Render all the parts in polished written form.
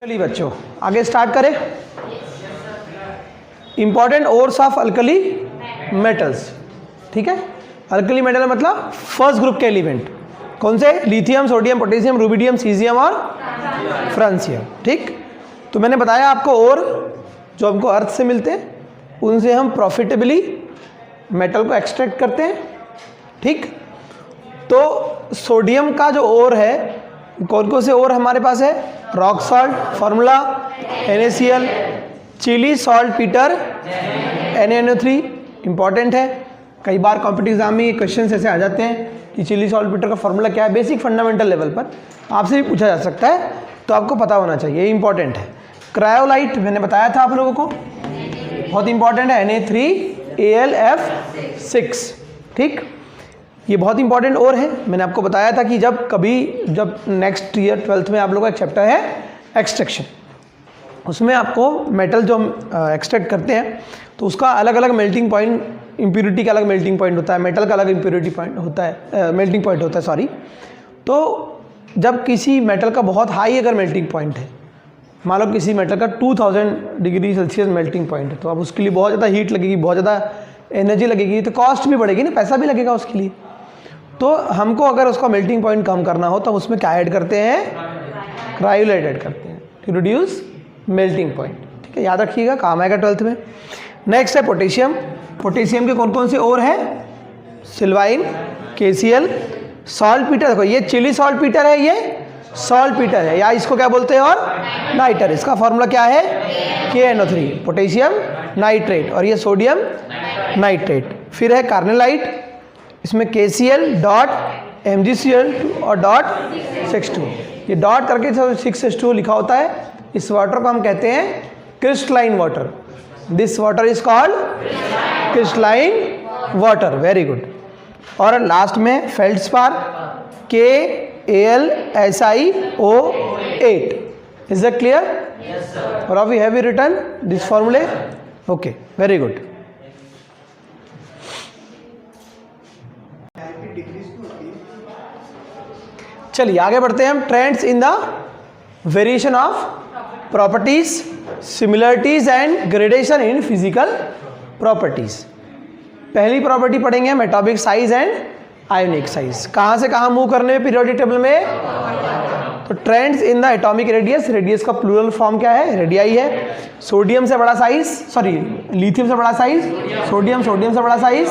चलिए बच्चों आगे स्टार्ट करें। Important ores of alkali metals. ठीक है, अल्कली मेटल मतलब फर्स्ट ग्रुप के एलिमेंट कौन से? Lithium, sodium, potassium, rubidium, caesium और फ्रांसियम। ठीक, तो मैंने बताया आपको और जो हमको अर्थ से मिलते हैं उनसे हम प्रॉफिटेबली मेटल को एक्सट्रैक्ट करते हैं। ठीक, तो सोडियम का जो ओर है, कौन कौन से ओर हमारे पास है? Rock salt, formula NaCl, Chile saltpetre NaNO3, important है। कई बार कॉम्पिटिटिव एग्जाम में ये क्वेश्चन ऐसे आ जाते हैं कि चिली सॉल्ट पीटर का फार्मूला क्या है। बेसिक फंडामेंटल लेवल पर आपसे भी पूछा जा सकता है, तो आपको पता होना चाहिए, ये इंपॉर्टेंट है। क्रायोलाइट मैंने बताया था आप लोगों को, बहुत इंपॉर्टेंट है, Na3Al(F)6। ठीक, ये बहुत इंपॉर्टेंट और है। मैंने आपको बताया था कि जब नेक्स्ट ईयर 12th में आप लोगों का एक चैप्टर है एक्सट्रैक्शन, उसमें आपको मेटल जो हम एक्सट्रैक्ट करते हैं तो उसका अलग अलग मेल्टिंग पॉइंट, इम्प्योरिटी का अलग मेल्टिंग पॉइंट होता है, मेटल का अलग इम्प्योरिटी पॉइंट होता है, मेल्टिंग पॉइंट होता है सॉरी। तो जब किसी मेटल का बहुत हाई अगर मेल्टिंग पॉइंट है, मान लो किसी मेटल का 2000 डिग्री सेल्सियस मेल्टिंग पॉइंट है, तो अब उसके लिए बहुत ज़्यादा हीट लगेगी, बहुत ज़्यादा एनर्जी लगेगी, तो कॉस्ट भी बढ़ेगी ना, पैसा भी लगेगा उसके लिए। तो हमको अगर उसका मेल्टिंग पॉइंट कम करना हो तो उसमें क्या ऐड करते हैं? क्रायोलाइट ऐड करते हैं टू रिड्यूस मेल्टिंग पॉइंट। ठीक है, याद रखिएगा, काम आएगा 12th में। नेक्स्ट है पोटेशियम। पोटेशियम के कौन कौन से और है? सिल्वाइन, KCl, सॉल्ट पीटर। देखो ये चिली सॉल्ट पीटर है, ये सॉल्ट पीटर है, या इसको क्या बोलते हैं? और नाइटर। इसका फॉर्मूला क्या है? KNO3, पोटेशियम नाइट्रेट, और ये सोडियम नाइट्रेट। फिर है कार्नेलाइट, इसमें KCl डॉट MgCl और डॉट 6H2। ये डॉट करके 6H2 लिखा होता है। इस वाटर को हम कहते हैं crystalline water. This water is called crystalline water. Very good. और लास्ट में feldspar, KAlSiO8। Is that clear? और वी हैव रिटन दिस फॉर्मूले? Okay, very good. चलिए आगे बढ़ते हैं हम। Trends in the variation of properties, similarities and gradation in physical properties. पहली प्रॉपर्टी पढ़ेंगे हम atomic size and ionic size. कहाँ से कहाँ मूव करने में पीरियोडिक टेबल में? तो trends in the atomic radius. Radius का प्लूरल फॉर्म क्या है? रेडियाई है। सोडियम से बड़ा साइज, सॉरी लिथियम से बड़ा साइज, सोडियम से बड़ा साइज,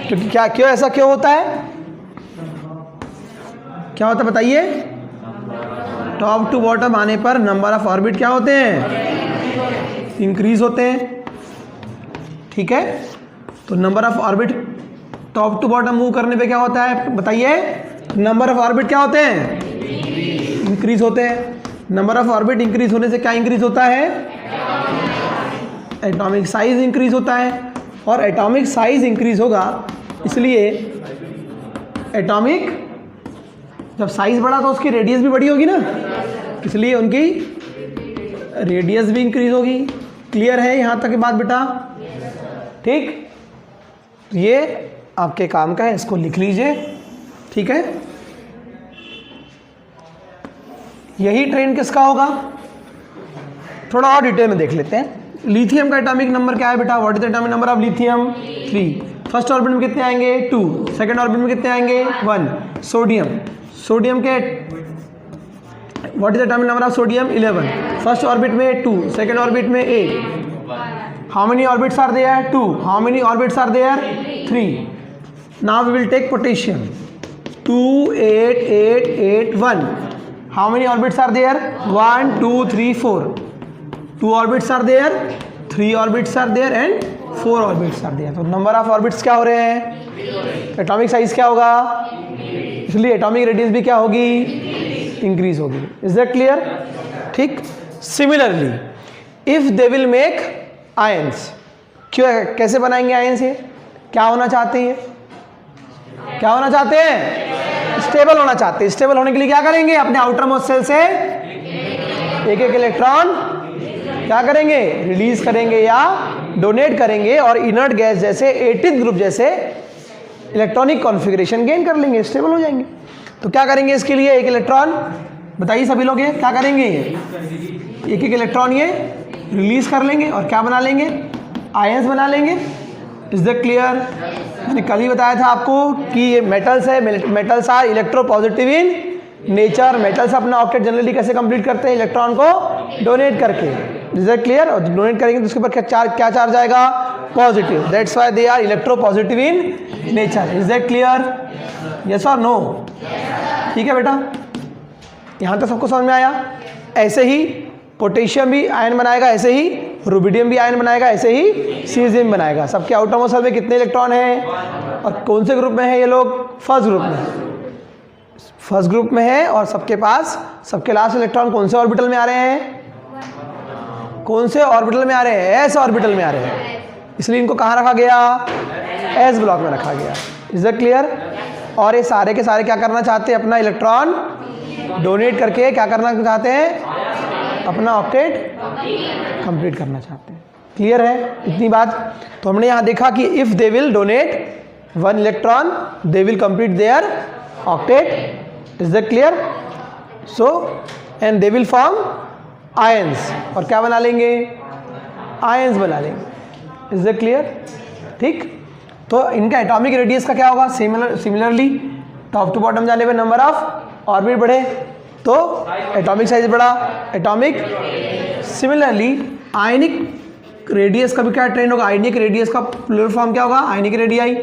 क्योंकि क्या, क्यों ऐसा क्यों होता है? क्या होता है बताइए? टॉप टू बॉटम आने पर नंबर ऑफ ऑर्बिट क्या होते हैं? इंक्रीज होते हैं। ठीक है, तो number of orbit top to bottom move करने पे क्या होता है बताइए? नंबर ऑफ ऑर्बिट क्या होते हैं? इंक्रीज होते हैं। नंबर ऑफ ऑर्बिट इंक्रीज होने से क्या इंक्रीज होता है? एटॉमिक साइज इंक्रीज होता है। और एटॉमिक साइज इंक्रीज होगा, इसलिए एटॉमिक जब साइज बढ़ा तो उसकी रेडियस भी बड़ी होगी ना, इसलिए उनकी रेडियस भी इंक्रीज होगी। क्लियर है यहाँ तक की बात बेटा? ठीक, ये आपके काम का है, इसको लिख लीजिए। ठीक है, यही ट्रेंड किसका होगा? थोड़ा और डिटेल में देख लेते हैं। लिथियम का एटॉमिक नंबर क्या है बेटा? What is the atomic number of lithium? 3। First orbit में कितने आएंगे? 2। सेकंड ऑर्बिट में कितने आएंगे? 1। सोडियम के what is the atomic number of sodium? 11। First orbit में 2, सेकंड ऑर्बिट में 8। How many orbits are there? 2। How many orbits are there? 3। Now we will take potassium. 2 8 8 8 1। How many orbits are there? 1 2 3 4। 2 orbits are there, 3 orbits are there and 4 orbits are there. तो number of orbits क्या हो रहे हैं? Atomic size क्या होगा? इसलिए atomic radius भी क्या होगी? इंक्रीज होगी। Is that clear? ठीक। Similarly if they will make ions, क्यों, कैसे बनाएंगे आयंस? ये क्या होना चाहते हैं? क्या होना चाहते हैं? स्टेबल होना चाहते हैं। स्टेबल होने के लिए क्या करेंगे? अपने आउटर मोस्ट सेल से एक एक इलेक्ट्रॉन क्या करेंगे? रिलीज करेंगे या डोनेट करेंगे, और इनर्ट गैस जैसे 18th ग्रुप जैसे इलेक्ट्रॉनिक कॉन्फ़िगरेशन गेन कर लेंगे, स्टेबल हो जाएंगे। तो क्या करेंगे इसके लिए? एक इलेक्ट्रॉन बताइए सभी लोग ये क्या करेंगे, ये एक एक इलेक्ट्रॉन ये रिलीज कर लेंगे और क्या बना लेंगे, आयंस बना लेंगे। Is that clear? मैंने कल ही बताया था आपको कि ये मेटल्स है, metals are electropositive in nature. Metals अपना ऑक्टेट जनरली कैसे कंप्लीट करते हैं, इलेक्ट्रॉन को डोनेट करके। Is that clear? और डोनेट करेंगे तो उसके ऊपर क्या चार्ज आएगा, positive. That's why they are electropositive in nature. Is that clear? Yes और नो? ठीक है बेटा, यहाँ तक सबको समझ में आया? ऐसे ही पोटेशियम भी आयन बनाएगा, ऐसे ही रुबिडियम भी आयन बनाएगा, ऐसे ही सीजियम बनाएगा। सबके आउटर मोस्ट शेल में कितने इलेक्ट्रॉन हैं और कौन से ग्रुप में है ये लोग, फर्स्ट ग्रुप में, फर्स्ट ग्रुप में है। और सबके पास सबके लास्ट इलेक्ट्रॉन कौन से ऑर्बिटल में आ रहे हैं, कौन से ऑर्बिटल में आ रहे हैं, एस ऑर्बिटल में आ रहे हैं। इसलिए इनको कहाँ रखा गया, एस ब्लॉक में रखा गया। Is that clear? और ये सारे के सारे क्या करना चाहते हैं, अपना इलेक्ट्रॉन डोनेट करके क्या करना चाहते हैं, अपना ऑक्टेट कंप्लीट करना चाहते हैं। क्लियर है इतनी बात? तो हमने यहाँ देखा कि if they will donate 1 electron they will complete their octet. Is that clear? So and they will form ions, और क्या बना लेंगे, आयंस बना लेंगे। Is that clear? ठीक, तो इनका एटॉमिक रेडियस का क्या होगा, सिमिलरली टॉप टू बॉटम जाने पे नंबर ऑफ ऑर्बिट बढ़े तो एटॉमिक साइज बढ़ा, एटॉमिक। सिमिलरली आयनिक रेडियस का भी क्या ट्रेंड होगा, आयनिक रेडियस का प्लूरल फॉर्म क्या होगा, आयनिक रेडियाई।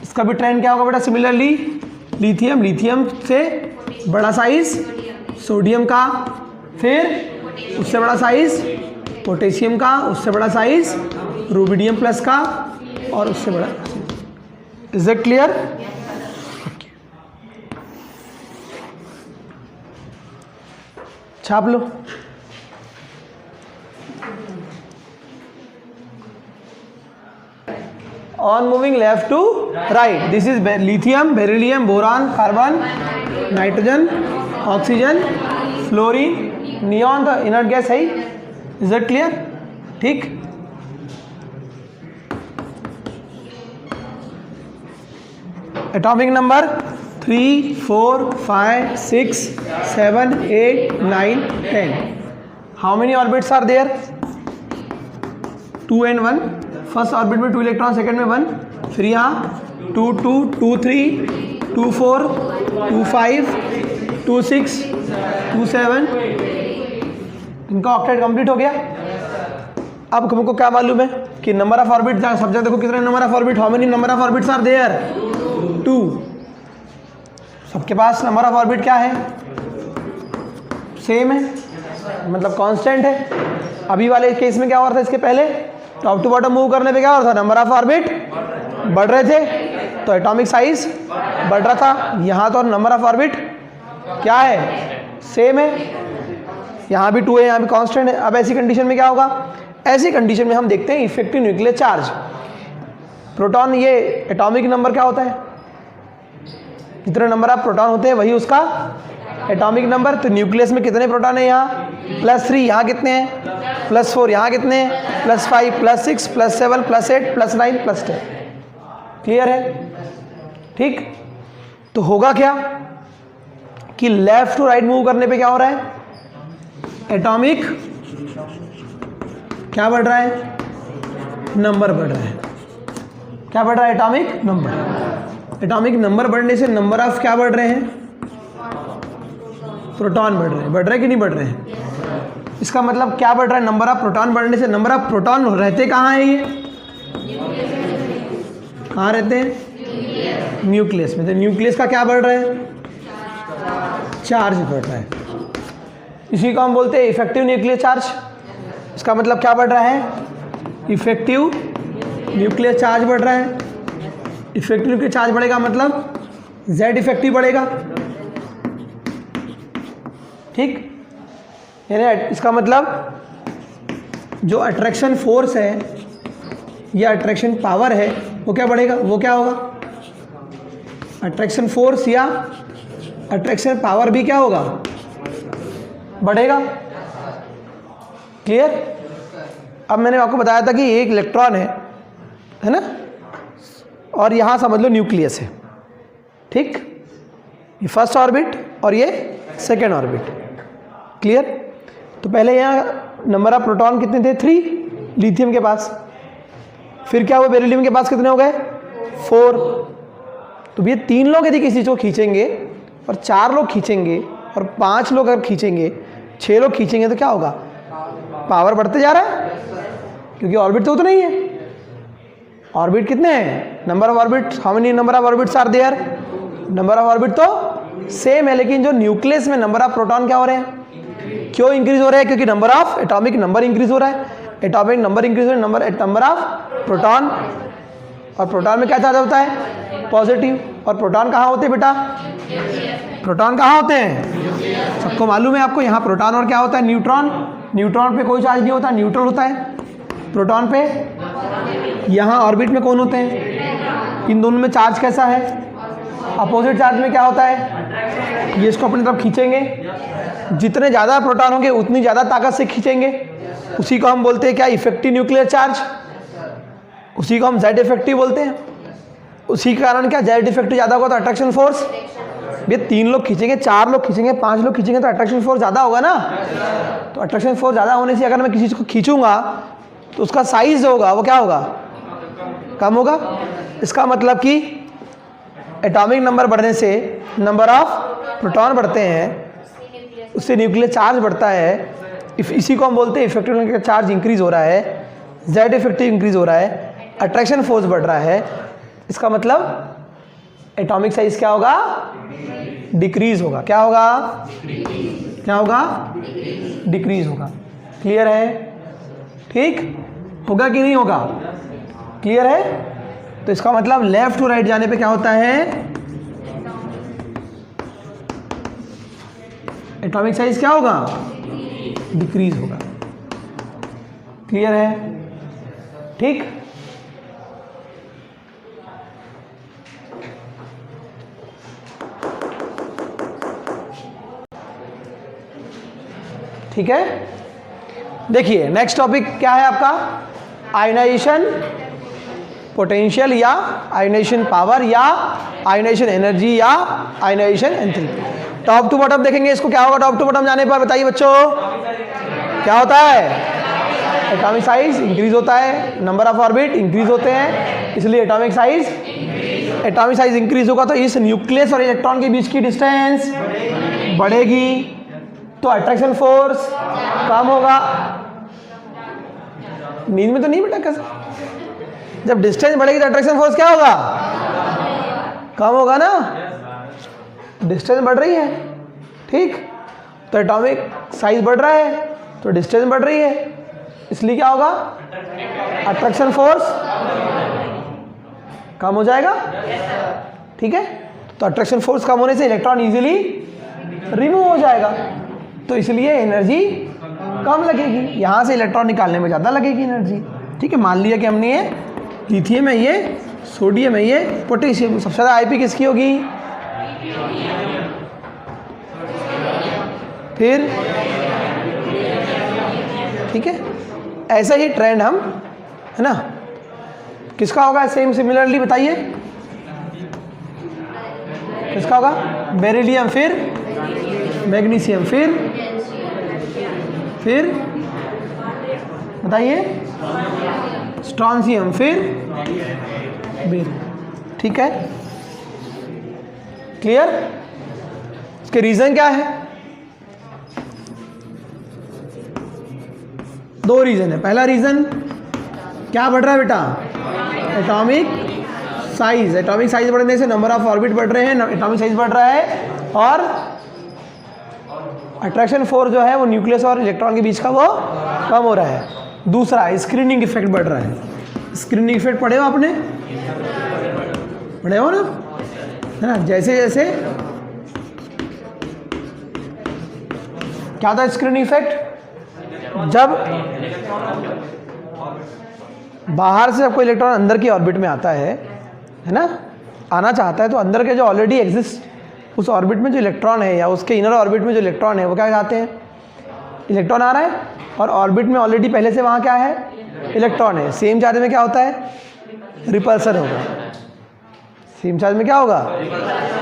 इसका भी ट्रेंड क्या होगा बेटा, सिमिलरली लिथियम, लिथियम से बड़ा साइज सोडियम का, फिर उससे बड़ा साइज पोटेशियम का, उससे बड़ा साइज रुबिडियम प्लस का, और उससे बड़ा। Is that clear? छाप लो। On moving left to right, this is lithium, beryllium, boron, carbon, nitrogen, oxygen, fluorine, neon तो inert gas है। Is that clear? ठीक, atomic number 3, 4, 5, 6, 7, 8, 9, 10. How many orbits are there? 2 and 1. First orbit में 2 electron, second में 1, फिर यहाँ 2, 2, 2, 3, 2, 4, 2, 5, 2, 6, 2, 7। इनका octet complete हो गया। अब हमको क्या मालूम है कि नंबर ऑफ ऑर्बिट, सब जगह देखो कितने number of orbit, how many number of orbits are there, 2। सबके पास नंबर ऑफ ऑर्बिट क्या है, सेम है, मतलब कांस्टेंट है। अभी वाले केस में क्या हो रहा था, इसके पहले टॉप टू बॉटम मूव करने पे क्या हो रहा था, नंबर ऑफ ऑर्बिट बढ़ रहे थे तो एटॉमिक साइज बढ़ रहा था। यहाँ तो नंबर ऑफ ऑर्बिट क्या है, सेम है, यहाँ भी 2 है, यहाँ भी कांस्टेंट है। अब ऐसी कंडीशन में क्या होगा, ऐसी कंडीशन में हम देखते हैं इफेक्टिव न्यूक्लियर चार्ज। प्रोटॉन, ये एटॉमिक नंबर क्या होता है, जितने नंबर ऑफ प्रोटॉन होते हैं वही उसका एटॉमिक नंबर। तो न्यूक्लियस में कितने प्रोटॉन है, यहाँ +3, यहाँ कितने हैं +4, यहाँ कितने हैं +5, +6, +7, +8, +9, +10। क्लियर है? ठीक, तो होगा क्या कि लेफ्ट टू राइट मूव करने पे क्या हो रहा है, एटॉमिक क्या बढ़ रहा है, नंबर बढ़ रहा है। क्या बढ़ रहा है, एटॉमिक नंबर। एटॉमिक नंबर बढ़ने से नंबर ऑफ क्या बढ़ रहे हैं, प्रोटॉन बढ़ रहे हैं। बढ़ रहे कि नहीं बढ़ रहे हैं? इसका मतलब क्या बढ़ रहा है, नंबर ऑफ प्रोटॉन बढ़ने से। नंबर ऑफ प्रोटॉन रहते कहाँ हैं, ये कहाँ रहते हैं, न्यूक्लियस में। तो न्यूक्लियस का क्या बढ़ रहा है, चार्ज बढ़ रहा है। इसी को हम बोलते हैं इफेक्टिव न्यूक्लियर चार्ज। इसका मतलब क्या बढ़ रहा है, इफेक्टिव न्यूक्लियर चार्ज बढ़ रहा है। इफेक्टिव न्यूक्लियर चार्ज बढ़ेगा मतलब Z इफेक्टिव बढ़ेगा। ठीक, यानी इसका मतलब जो अट्रैक्शन फोर्स है या अट्रैक्शन पावर है वो क्या बढ़ेगा, वो क्या होगा, अट्रैक्शन फोर्स या अट्रैक्शन पावर भी क्या होगा, बढ़ेगा। क्लियर? अब मैंने आपको बताया था कि एक इलेक्ट्रॉन है ना, और यहाँ समझ लो न्यूक्लियस है। ठीक, ये फर्स्ट ऑर्बिट और ये सेकेंड ऑर्बिट। क्लियर। तो पहले यहाँ नंबर ऑफ प्रोटॉन कितने थे, 3 लिथियम के पास, फिर क्या हुआ बेरिलियम के पास कितने हो गए, 4। तो ये 3 लोग यदि किसी चीज़ को खींचेंगे और 4 लोग खींचेंगे और 5 लोग अगर खींचेंगे, 6 लोग खींचेंगे तो क्या होगा, पावर बढ़ते जा रहा है, क्योंकि ऑर्बिट तो उतना ही है। ऑर्बिट कितने हैं, number of orbit, how many number of orbits are there, number of orbit तो सेम है, लेकिन जो न्यूक्लियस में नंबर ऑफ प्रोटॉन क्या हो रहे हैं, क्यों इंक्रीज हो रहे हैं, क्योंकि number of atomic number increase हो रहा है, एटॉमिक नंबर इंक्रीज हो रहा है, नंबर ऑफ प्रोटॉन, और प्रोटॉन में क्या चार्ज होता है, पॉजिटिव। और प्रोटॉन कहाँ होते हैं बेटा, प्रोटॉन कहाँ होते हैं, सबको मालूम है आपको, यहाँ प्रोटॉन और क्या होता है, न्यूट्रॉन। न्यूट्रॉन पे कोई चार्ज नहीं होता, न्यूट्रल होता है। प्रोटॉन पे यहाँ ऑर्बिट में कौन होते हैं, इन दोनों में चार्ज कैसा है, अपोजिट चार्ज में क्या होता है, ये इसको अपनी तरफ खींचेंगे, जितने ज़्यादा प्रोटॉन होंगे उतनी ज़्यादा ताकत से खींचेंगे, उसी को हम बोलते हैं क्या, इफेक्टिव न्यूक्लियर चार्ज, उसी को हम जेड इफेक्टिव बोलते हैं। उसी के कारण क्या, जेड इफेक्टिव ज़्यादा होगा तो अट्रैक्शन फोर्स, ये 3 लोग खींचेंगे, 4 लोग खींचेंगे, 5 लोग खींचेंगे तो अट्रैक्शन फोर्स ज़्यादा होगा ना। तो अट्रैक्शन फोर्स ज़्यादा होने से अगर मैं किसी चीज़ को खींचूंगा तो उसका साइज होगा वो क्या होगा, कम होगा। इसका मतलब कि एटॉमिक नंबर बढ़ने से नंबर ऑफ प्रोटॉन बढ़ते हैं, उससे न्यूक्लियर चार्ज बढ़ता है, इसी को हम बोलते हैं इफेक्टिव न्यूक्लियर चार्ज इंक्रीज हो रहा है, जेड इफेक्टिव इंक्रीज हो रहा है, अट्रैक्शन फोर्स बढ़ रहा है। इसका मतलब एटॉमिक साइज क्या होगा, डिक्रीज होगा, क्या होगा, क्या होगा, डिक्रीज होगा। क्लियर है, ठीक होगा कि नहीं होगा, क्लियर है। तो इसका मतलब लेफ्ट टू राइट जाने पे क्या होता है, एटॉमिक साइज क्या होगा, डिक्रीज होगा। क्लियर है, ठीक। ठीक है, देखिए नेक्स्ट टॉपिक क्या है आपका, आयनाइजेशन पोटेंशियल या आयनाइजेशन पावर या आयनाइजेशन एनर्जी या ionisation enthalpy. Top to bottom देखेंगे इसको, क्या होगा टॉप टू बॉटम जाने पर, बताइए बच्चों क्या होता है, एटॉमिक साइज इंक्रीज होता है, नंबर ऑफ ऑर्बिट इंक्रीज होते हैं, इसलिए एटॉमिक साइज इंक्रीज होगा तो इस न्यूक्लियस और इलेक्ट्रॉन के बीच की डिस्टेंस बढ़ेगी, तो अट्रैक्शन फोर्स कम होगा। नींद में तो नहीं बेटा, कैसे, जब डिस्टेंस बढ़ेगी तो अट्रैक्शन फोर्स क्या होगा, कम होगा ना, डिस्टेंस बढ़ रही है, ठीक। तो एटॉमिक साइज बढ़ रहा है तो डिस्टेंस बढ़ रही है, इसलिए क्या होगा, अट्रैक्शन फोर्स कम हो जाएगा, ठीक है। तो अट्रैक्शन फोर्स कम होने से इलेक्ट्रॉन इजीली रिमूव हो जाएगा, तो इसलिए एनर्जी कम लगेगी, यहाँ से इलेक्ट्रॉन निकालने में ज़्यादा लगेगी एनर्जी, ठीक है। मान लिया कि हमने ये लिथियम है, ये सोडियम है, ये पोटेशियम, सबसे ज़्यादा आईपी किसकी होगी, फिर ठीक है। ऐसा ही ट्रेंड हम, है ना, किसका होगा, सेम सिमिलरली बताइए किसका होगा, बेरिलियम, फिर मैग्नीशियम, फिर बताइए स्ट्रॉन्शियम, फिर बेरियम, ठीक है। क्लियर, इसके रीजन क्या है, 2 रीजन है। पहला रीजन क्या बढ़ रहा है बेटा, एटॉमिक साइज बढ़ने से नंबर ऑफ ऑर्बिट बढ़ रहे हैं, एटॉमिक साइज बढ़ रहा है, और अट्रैक्शन फोर्स जो है वो न्यूक्लियस और इलेक्ट्रॉन के बीच का वो कम हो रहा है। दूसरा स्क्रीनिंग इफेक्ट बढ़ रहा है। स्क्रीनिंग इफेक्ट पढ़े हो आपने, पढ़े हो ना, है ना। जैसे जैसे क्या था स्क्रीनिंग इफेक्ट, जब बाहर से कोई इलेक्ट्रॉन अंदर की ऑर्बिट में आता है ना, आना चाहता है, तो अंदर के जो ऑलरेडी एग्जिस्ट उस ऑर्बिट में जो इलेक्ट्रॉन है या उसके इनर ऑर्बिट में जो इलेक्ट्रॉन है वो क्या चाहते हैं, इलेक्ट्रॉन आ रहा है और ऑर्बिट में ऑलरेडी पहले से वहाँ क्या है, इलेक्ट्रॉन है। सेम चार्ज में क्या होता है, रिपल्सन होगा। सेम चार्ज में क्या होगा,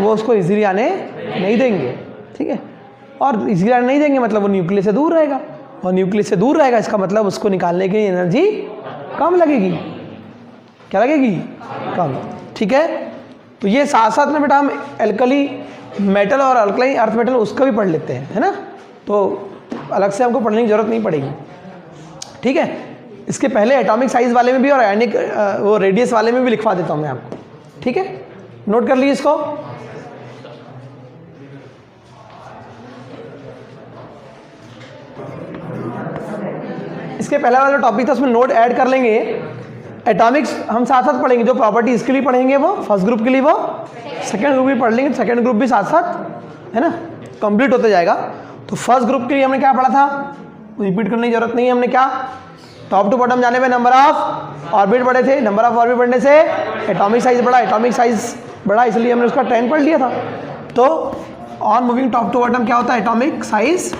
वो उसको इजीली आने नहीं देंगे, ठीक है। और इसी कारण नहीं देंगे मतलब वो न्यूक्लियस से दूर रहेगा, और न्यूक्लियस से दूर रहेगा इसका मतलब उसको निकालने के लिए एनर्जी कम लगेगी। क्या लगेगी? कम। ठीक है, तो ये साथ साथ में बेटा हम एल्कली मेटल और अल्कलाइन अर्थ मेटल उसका भी पढ़ लेते हैं, है ना, तो अलग से हमको पढ़ने की जरूरत नहीं पड़ेगी। ठीक है, इसके पहले एटॉमिक साइज वाले में भी और आयनिक वो रेडियस वाले में भी लिखवा देता हूँ मैं आपको। ठीक है, नोट कर लीजिए इसको। इसके पहले वाला जो टॉपिक था उसमें नोट ऐड कर लेंगे। एटॉमिक्स हम साथ साथ पढ़ेंगे, जो प्रॉपर्टी इसके लिए पढ़ेंगे वो फर्स्ट ग्रुप के लिए, वो सेकेंड ग्रुप भी पढ़ लेंगे, सेकेंड ग्रुप भी साथ साथ, है ना, कंप्लीट होते जाएगा। तो फर्स्ट ग्रुप के लिए हमने क्या पढ़ा था, रिपीट करने की जरूरत नहीं है। हमने क्या टॉप टू बॉटम जाने में नंबर ऑफ ऑर्बिट बढ़े थे, नंबर ऑफ ऑर्बिट बढ़ने से एटॉमिक साइज बढ़ा, एटॉमिक साइज बढ़ा इसलिए हमने उसका 10 पढ़ लिया था। तो on moving top to bottom क्या होता है, एटॉमिक साइज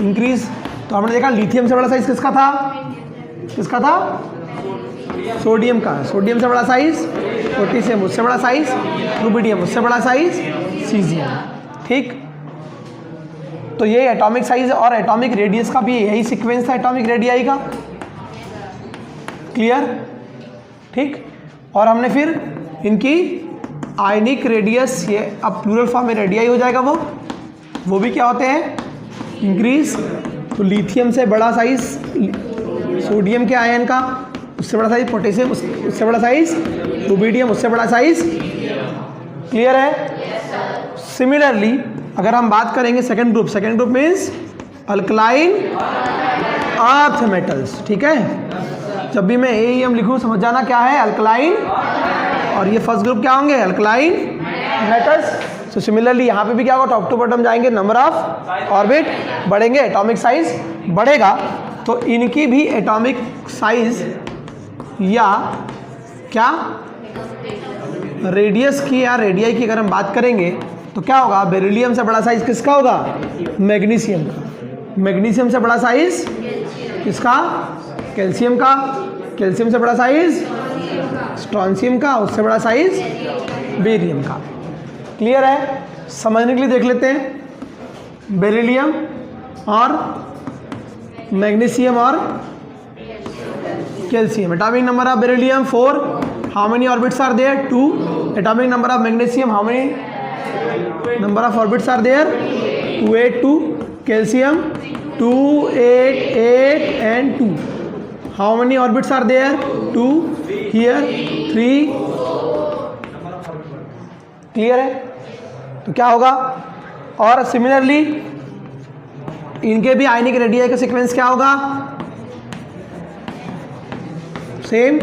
इंक्रीज। तो हमने देखा लिथियम से बड़ा साइज किसका था, किसका था, सोडियम का। सोडियम से बड़ा साइज पोटेशियम, उससे बड़ा साइज रुबिडियम, उससे बड़ा साइज सीजियम। ठीक, तो ये एटॉमिक साइज और एटॉमिक रेडियस का भी यही सीक्वेंस था, एटॉमिक रेडियाई का। क्लियर? ठीक, और हमने फिर इनकी आयनिक रेडियस, ये अब प्लूरल फॉर्म में रेडियाई हो जाएगा, वो भी क्या होते हैं, इंक्रीज। तो लिथियम से बड़ा साइज सोडियम के आयन का, उससे बड़ा साइज पोटेशियम, उससे बड़ा साइज रुबिडियम, उससे बड़ा साइज। क्लियर है? सिमिलरली अगर हम बात करेंगे second group, second group means alkaline earth metals. ठीक है, जब भी मैं AEM लिखूं समझ जाना क्या है, अल्कलाइन, और ये फर्स्ट ग्रुप क्या होंगे, अल्कलाइन मेटल्स। तो सिमिलरली यहाँ पे भी क्या होगा, टॉप टू बॉटम जाएंगे, नंबर ऑफ ऑर्बिट बढ़ेंगे, एटॉमिक साइज बढ़ेगा। तो इनकी भी एटॉमिक साइज या क्या रेडियस की या रेडियाई की अगर हम बात करेंगे तो क्या होगा, बेरिलियम से बड़ा साइज किसका होगा, मैग्नीशियम का। मैग्नीशियम से बड़ा साइज किसका, कैल्शियम का। कैल्शियम से बड़ा साइज स्ट्रॉन्शियम का, उससे बड़ा साइज बेरियम का। क्लियर है? समझने के लिए देख लेते हैं, बेरिलियम और मैग्नीशियम और calcium. Atomic number of beryllium 4, how many orbits are there, 2। Atomic number of magnesium, how many number of orbits are there, 2 8 2। Calcium 2 8 8 and 2, how many orbits are there, 2 here 3। Clear है? तो क्या होगा, और similarly इनके भी ionic radii का sequence क्या होगा, सेम।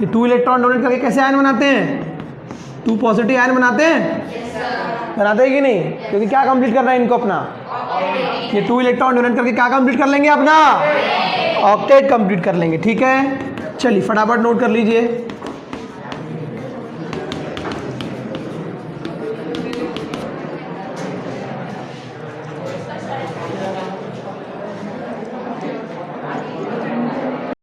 ये 2 इलेक्ट्रॉन डोनेट करके कैसे आयन बनाते हैं, 2 पॉजिटिव आयन बनाते हैं, बनाते हैं कि नहीं, क्योंकि क्या कंप्लीट करना है इनको अपना, ये 2 इलेक्ट्रॉन डोनेट करके क्या कंप्लीट कर लेंगे अपना, ऑक्टेट कंप्लीट कर लेंगे। ठीक है, चलिए फटाफट नोट कर लीजिए।